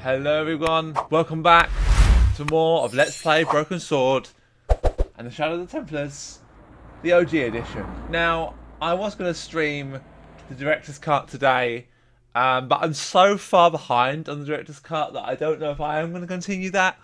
Hello everyone, welcome back to more of Let's Play Broken Sword and the Shadow of the Templars, the OG edition. Now, I was going to stream the director's cut today, but I'm so far behind on the director's cut that I don't know if I am going to continue that.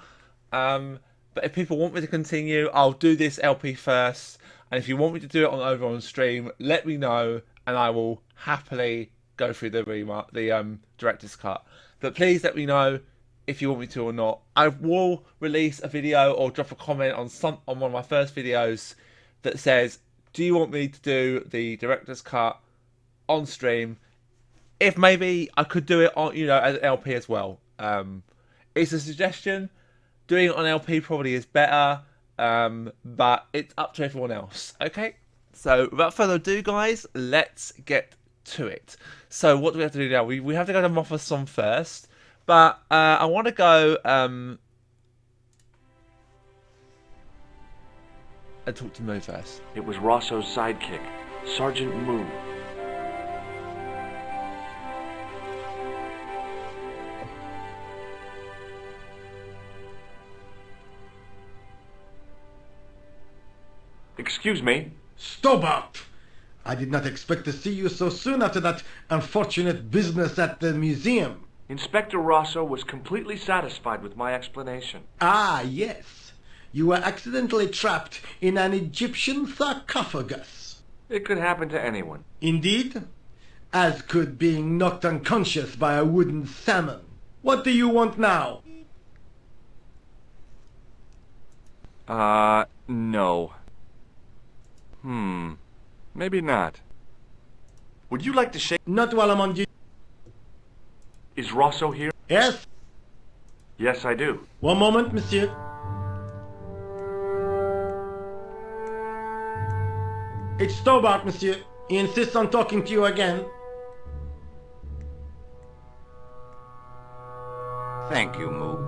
But if people want me to continue, I'll do this LP first, and if you want me to do it over on stream, let me know, and I will happily go through the director's cut. But please let me know if you want me to or not. I will release a video or drop a comment on one of my first videos that says, do you want me to do the director's cut on stream? If maybe I could do it on, as an LP as well. It's a suggestion. Doing it on LP probably is better, but it's up to everyone else. Okay? So without further ado, guys, let's get to it. So what do we have to do now? We have to go to Moffason first, but I want to go and talk to Moo first. It was Rosso's sidekick, Sergeant Moo. Excuse me. Stobbart! I did not expect to see you so soon after that unfortunate business at the museum. Inspector Rosso was completely satisfied with my explanation. Ah, yes. You were accidentally trapped in an Egyptian sarcophagus. It could happen to anyone. Indeed. As could being knocked unconscious by a wooden salmon. What do you want now? No. Maybe not. Would you like to shake? Not while I'm on duty. Is Rosso here? Yes? Yes, I do. One moment, monsieur. It's Stobbart, monsieur. He insists on talking to you again. Thank you, Moo.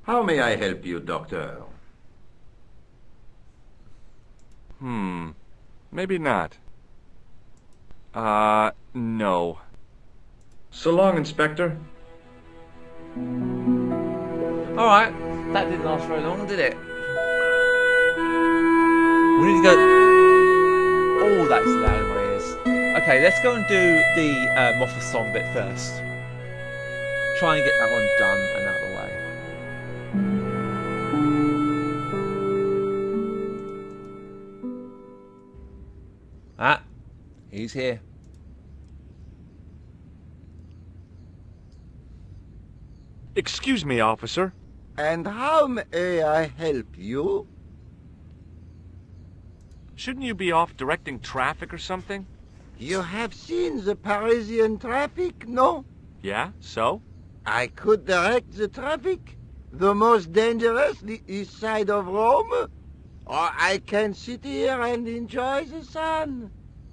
How may I help you, Doctor? Maybe not. No. So long, Inspector. Alright, that didn't last very long, did it? We need to go... Oh, that's loud in my ears. Okay, let's go and do the Moffason bit first. Try and get that one done and out of the way. Ah, he's here. Excuse me, officer. And how may I help you? Shouldn't you be off directing traffic or something? You have seen the Parisian traffic, no? Yeah, so? I could direct the traffic. The most dangerous, the east side of Rome. Or I can sit here and enjoy the sun,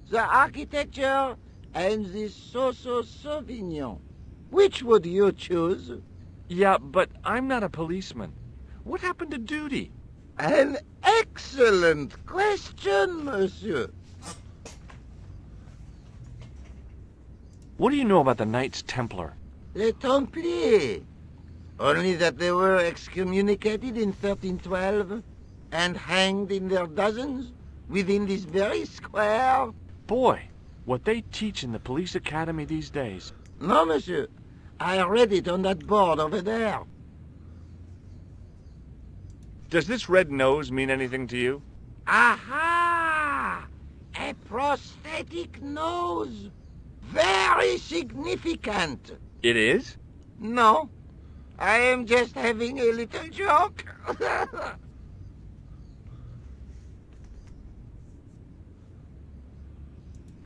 the architecture, and the Sauvignon. Which would you choose? Yeah, but I'm not a policeman. What happened to duty? An excellent question, monsieur. What do you know about the Knights Templar? Les Templiers. Only that they were excommunicated in 1312 and hanged in their dozens within this very square. Boy, what they teach in the police academy these days. No, monsieur. I read it on that board over there. Does this red nose mean anything to you? Aha! A prosthetic nose. Very significant. It is? No, I am just having a little joke.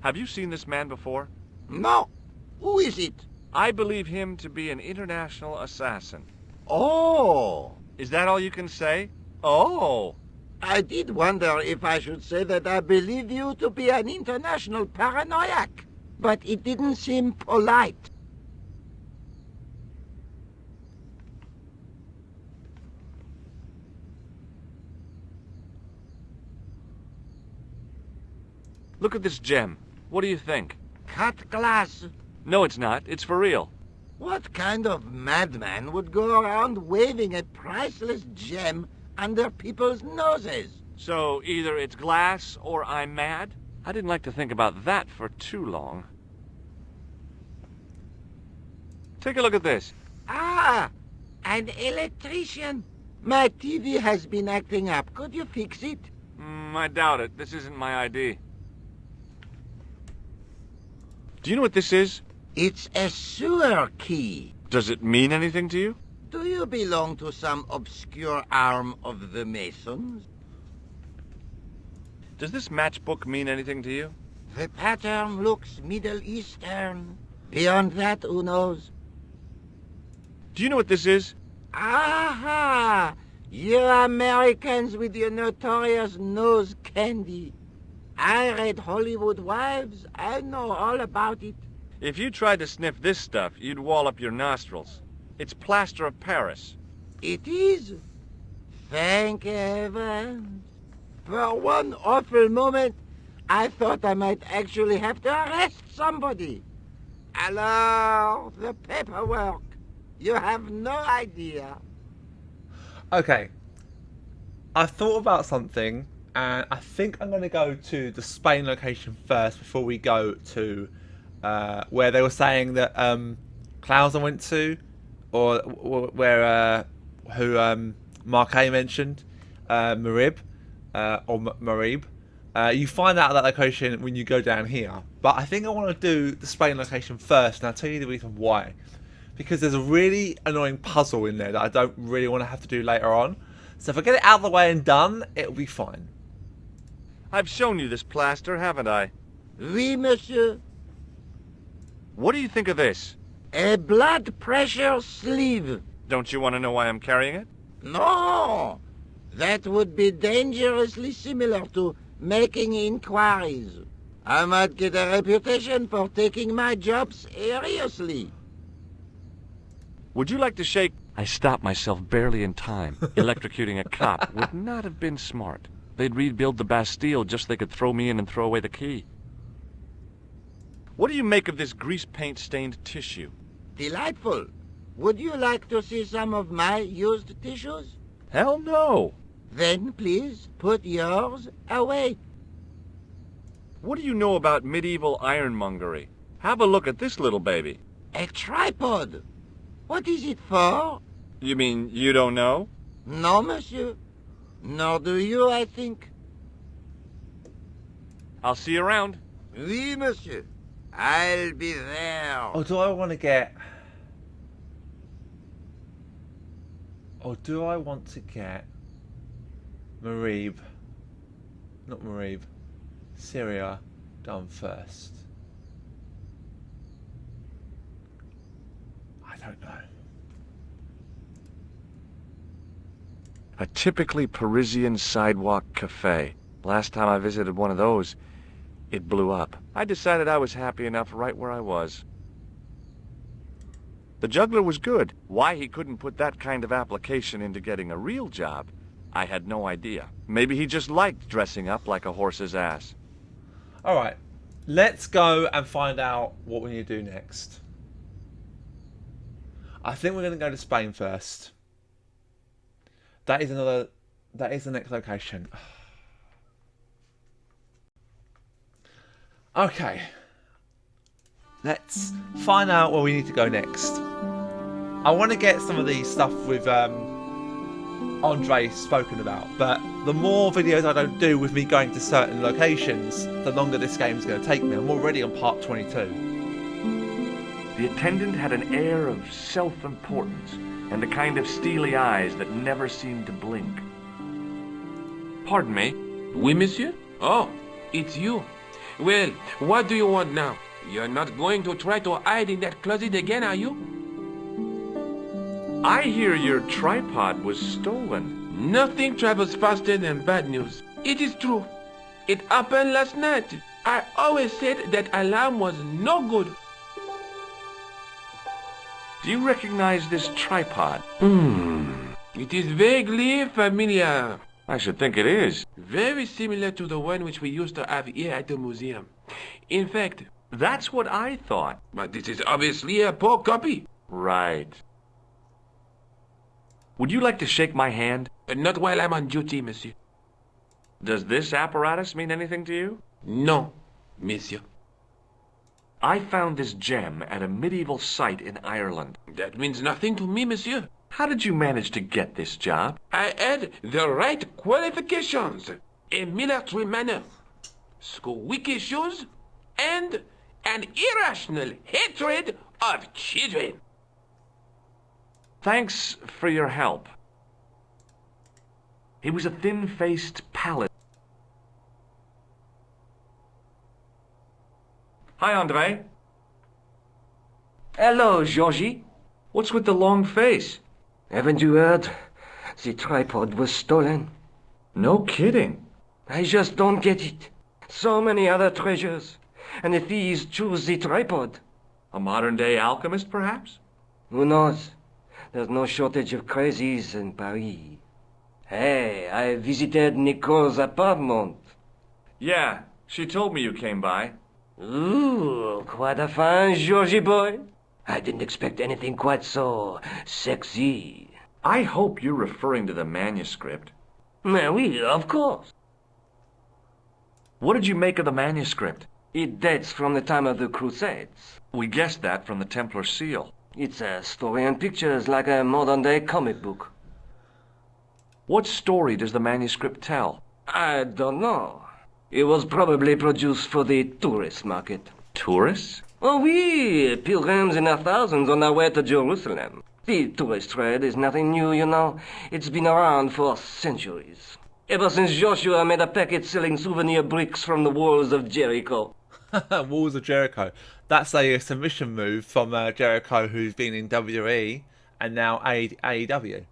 Have you seen this man before? No. Who is it? I believe him to be an international assassin. Oh. Is that all you can say? Oh. I did wonder if I should say that I believe you to be an international paranoiac, but it didn't seem polite. Look at this gem. What do you think? Cut glass. No, it's not. It's for real. What kind of madman would go around waving a priceless gem under people's noses? So either it's glass or I'm mad? I didn't like to think about that for too long. Take a look at this. Ah, an electrician. My TV has been acting up. Could you fix it? I doubt it. This isn't my ID. Do you know what this is? It's a sewer key. Does it mean anything to you? Do you belong to some obscure arm of the Masons? Does this matchbook mean anything to you? The pattern looks Middle Eastern. Beyond that, who knows? Do you know what this is? Aha! You Americans with your notorious nose candy. I read Hollywood Wives. I know all about it. If you tried to sniff this stuff, you'd wall up your nostrils. It's plaster of Paris. It is? Thank heavens. For one awful moment, I thought I might actually have to arrest somebody. Alors, the paperwork. You have no idea. Okay. I thought about something, and I think I'm going to go to the Spain location first before we go to where they were saying that Klauser went to, or where Marquet mentioned, Marib, or Marib. You find out that location when you go down here. But I think I want to do the Spain location first, and I'll tell you the reason why. Because there's a really annoying puzzle in there that I don't really want to have to do later on. So if I get it out of the way and done, it'll be fine. I've shown you this plaster, haven't I? Oui, monsieur. What do you think of this? A blood pressure sleeve. Don't you want to know why I'm carrying it? No! That would be dangerously similar to making inquiries. I might get a reputation for taking my job seriously. Would you like to shake? I stopped myself barely in time. Electrocuting a cop would not have been smart. They'd rebuild the Bastille just so they could throw me in and throw away the key. What do you make of this grease paint stained tissue? Delightful. Would you like to see some of my used tissues? Hell no! Then please put yours away. What do you know about medieval ironmongery? Have a look at this little baby. A tripod. What is it for? You mean you don't know? No, monsieur. Nor do you, I think. I'll see you around. Oui, monsieur. I'll be there. Or do I want to get... Or do I want to get... Marib... Not Marib. Syria done first? I don't know. A typically Parisian sidewalk cafe. Last time I visited one of those, it blew up. I decided I was happy enough right where I was. The juggler was good. Why he couldn't put that kind of application into getting a real job, I had no idea. Maybe he just liked dressing up like a horse's ass. Alright, let's go and find out what we need to do next. I think we're going to go to Spain first. That is the next location. Okay. Let's find out where we need to go next. I want to get some of these stuff with Andre spoken about, but the more videos I don't do with me going to certain locations, the longer this game's going to take me. I'm already on part 22. The attendant had an air of self-importance and the kind of steely eyes that never seemed to blink. Pardon me? Oui, monsieur? Oh, it's you. Well, what do you want now? You're not going to try to hide in that closet again, are you? I hear your tripod was stolen. Nothing travels faster than bad news. It is true. It happened last night. I always said that alarm was no good. Do you recognize this tripod? It is vaguely familiar. I should think it is. Very similar to the one which we used to have here at the museum. In fact, That's what I thought. but this is obviously a poor copy. Right. Would you like to shake my hand? Not while I'm on duty, monsieur. Does this apparatus mean anything to you? No, monsieur. I found this gem at a medieval site in Ireland. That means nothing to me, monsieur. How did you manage to get this job? I had the right qualifications. A military manner, squeaky shoes, and an irrational hatred of children. Thanks for your help. He was a thin-faced pallid. Hi, Andre. Hello, Georgie. What's with the long face? Haven't you heard? The tripod was stolen. No kidding. I just don't get it. So many other treasures, and the thieves choose the tripod. A modern-day alchemist, perhaps? Who knows? There's no shortage of crazies in Paris. Hey, I visited Nicole's apartment. Yeah, she told me you came by. Ooh, quite a fine Georgie boy. I didn't expect anything quite so sexy. I hope you're referring to the manuscript. Oui, of course. What did you make of the manuscript? It dates from the time of the Crusades. We guessed that from the Templar seal. It's a story and pictures like a modern-day comic book. What story does the manuscript tell? I don't know. It was probably produced for the tourist market. Tourists? Oh, oui, pilgrims in their thousands on their way to Jerusalem. The tourist trade is nothing new, you know. It's been around for centuries. Ever since Joshua made a packet selling souvenir bricks from the walls of Jericho. Walls of Jericho. That's a submission move from Jericho, who's been in WWE and now AEW.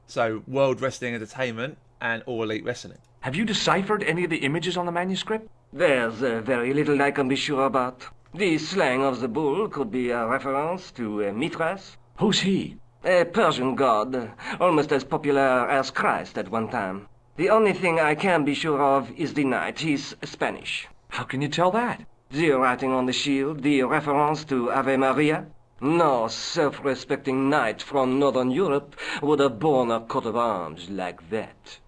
So, World Wrestling Entertainment and All Elite Wrestling. Have you deciphered any of the images on the manuscript? There's very little I can be sure about. The slang of the bull could be a reference to Mithras. Who's he? A Persian god, almost as popular as Christ at one time. The only thing I can be sure of is the knight. He's Spanish. How can you tell that? The writing on the shield, the reference to Ave Maria. No self-respecting knight from Northern Europe would have borne a coat of arms like that.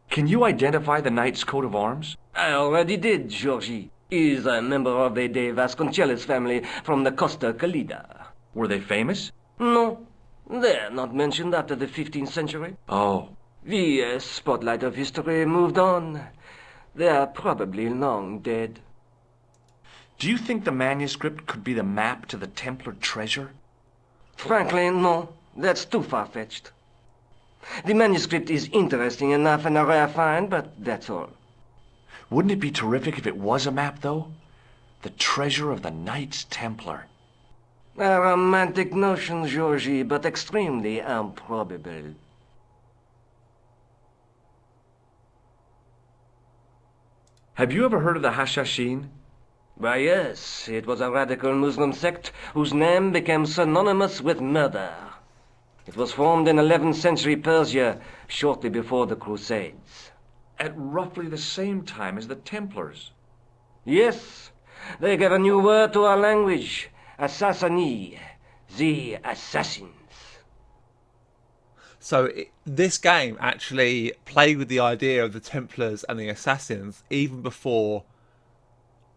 Can you identify the knight's coat of arms? I already did, Georgie. He's a member of the De Vasconcelos family from the Costa Calida. Were they famous? No, they're not mentioned after the 15th century. Oh. The spotlight of history moved on. They're probably long dead. Do you think the manuscript could be the map to the Templar treasure? Frankly, no. That's too far-fetched. The manuscript is interesting enough and a rare find, but that's all. Wouldn't it be terrific if it was a map, though? The treasure of the Knights Templar. A romantic notion, Georgie, but extremely improbable. Have you ever heard of the Hashashin? Why, yes, it was a radical Muslim sect whose name became synonymous with murder. It was formed in 11th century Persia, shortly before the Crusades. At roughly the same time as the Templars. Yes, they gave a new word to our language, Assassini, the assassins. So this game actually played with the idea of the Templars and the Assassins even before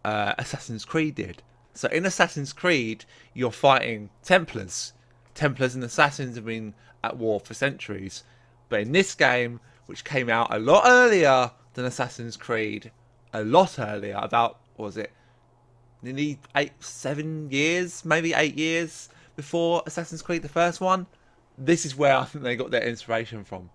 Assassin's Creed did. So in Assassin's Creed, you're fighting Templars. Templars and Assassins have been at war for centuries. But in this game, which came out a lot earlier than Assassin's Creed, a lot earlier, about, what was it, nearly 7 years, maybe 8 years before Assassin's Creed, the first one, this is where I think they got their inspiration from.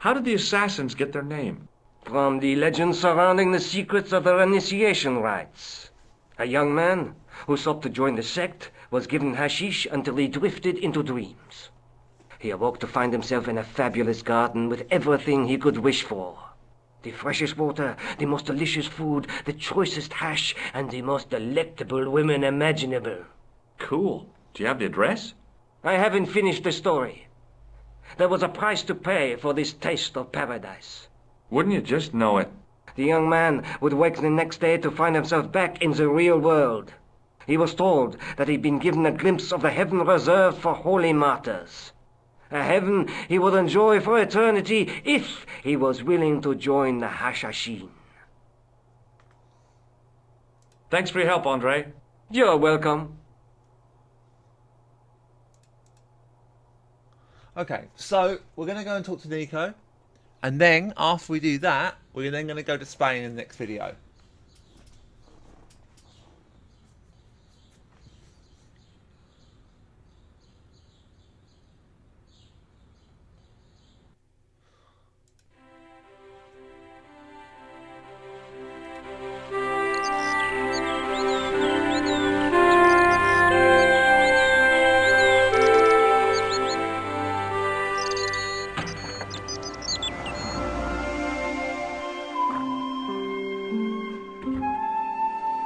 How did the Assassins get their name? From the legend surrounding the secrets of their initiation rites. A young man who sought to join the sect was given hashish until he drifted into dreams. He awoke to find himself in a fabulous garden with everything he could wish for. The freshest water, the most delicious food, the choicest hash, and the most delectable women imaginable. Cool. Do you have the address? I haven't finished the story. There was a price to pay for this taste of paradise. Wouldn't you just know it? The young man would wake the next day to find himself back in the real world. He was told that he'd been given a glimpse of the heaven reserved for holy martyrs. A heaven he would enjoy for eternity if he was willing to join the Hashashin. Thanks for your help, Andre. You're welcome. Okay, so we're going to go and talk to Nico. And then, after we do that, we're then going to go to Spain in the next video.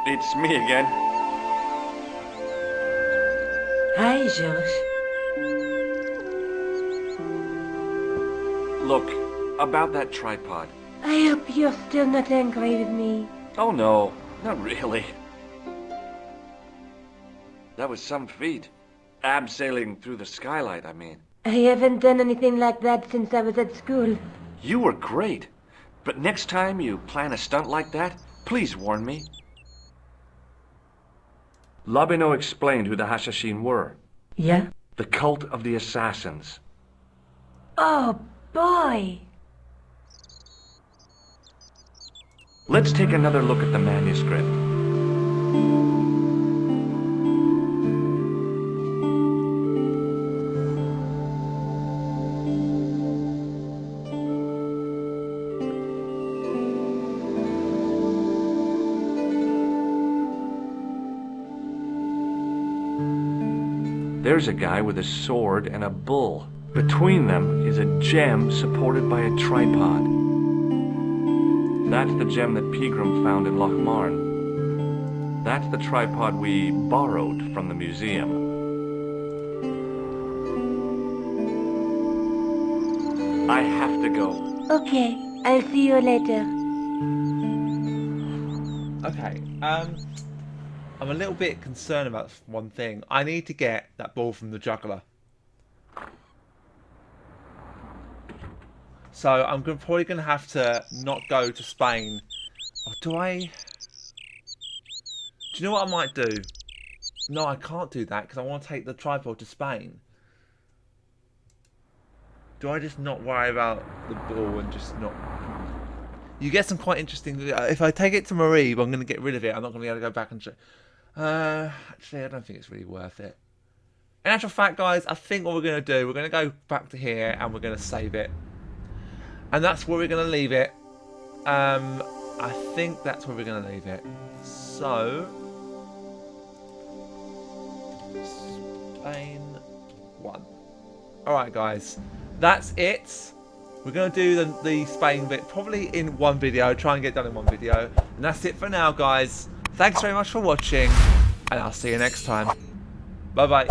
It's me again. Hi, George. Look, about that tripod. I hope you're still not angry with me. Oh no, not really. That was some feat. Abseiling through the skylight, I mean. I haven't done anything like that since I was at school. You were great. But next time you plan a stunt like that, please warn me. Labino explained who the Hashashin were. Yeah? The cult of the assassins. Oh, boy! Let's take another look at the manuscript. There's a guy with a sword and a bull. Between them is a gem supported by a tripod. That's the gem that Pegram found in Lochmarn. That's the tripod we borrowed from the museum. I have to go. Okay, I'll see you later. Okay, I'm a little bit concerned about one thing. I need to get that ball from the juggler. So I'm probably going to have to not go to Spain. Or do I? Do you know what I might do? No, I can't do that because I want to take the tripod to Spain. Do I just not worry about the ball and just not... You get some quite interesting... If I take it to Marie, I'm going to get rid of it. I'm not going to be able to go back and... Actually, I don't think it's really worth it. In actual fact, guys, I think what we're going to do, we're going to go back to here and we're going to save it. And that's where we're going to leave it. I think that's where we're going to leave it. So... Spain 1. Alright, guys. That's it. We're going to do the Spain bit probably in one video. Try and get done in one video. And that's it for now, guys. Thanks very much for watching. And I'll see you next time. Bye-bye.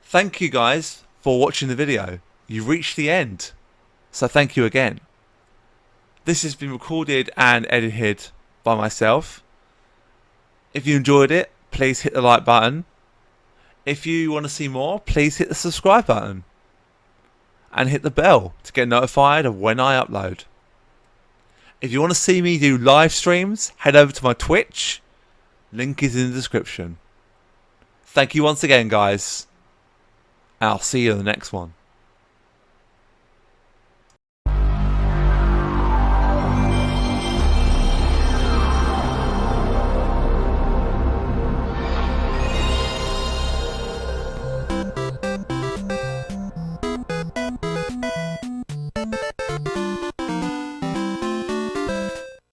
Thank you, guys, for watching the video. You've reached the end. So thank you again. This has been recorded and edited by myself. If you enjoyed it, please hit the like button. If you want to see more, please hit the subscribe button. And hit the bell to get notified of when I upload. If you want to see me do live streams, head over to my Twitch. Link is in the description. Thank you once again, guys. And I'll see you in the next one.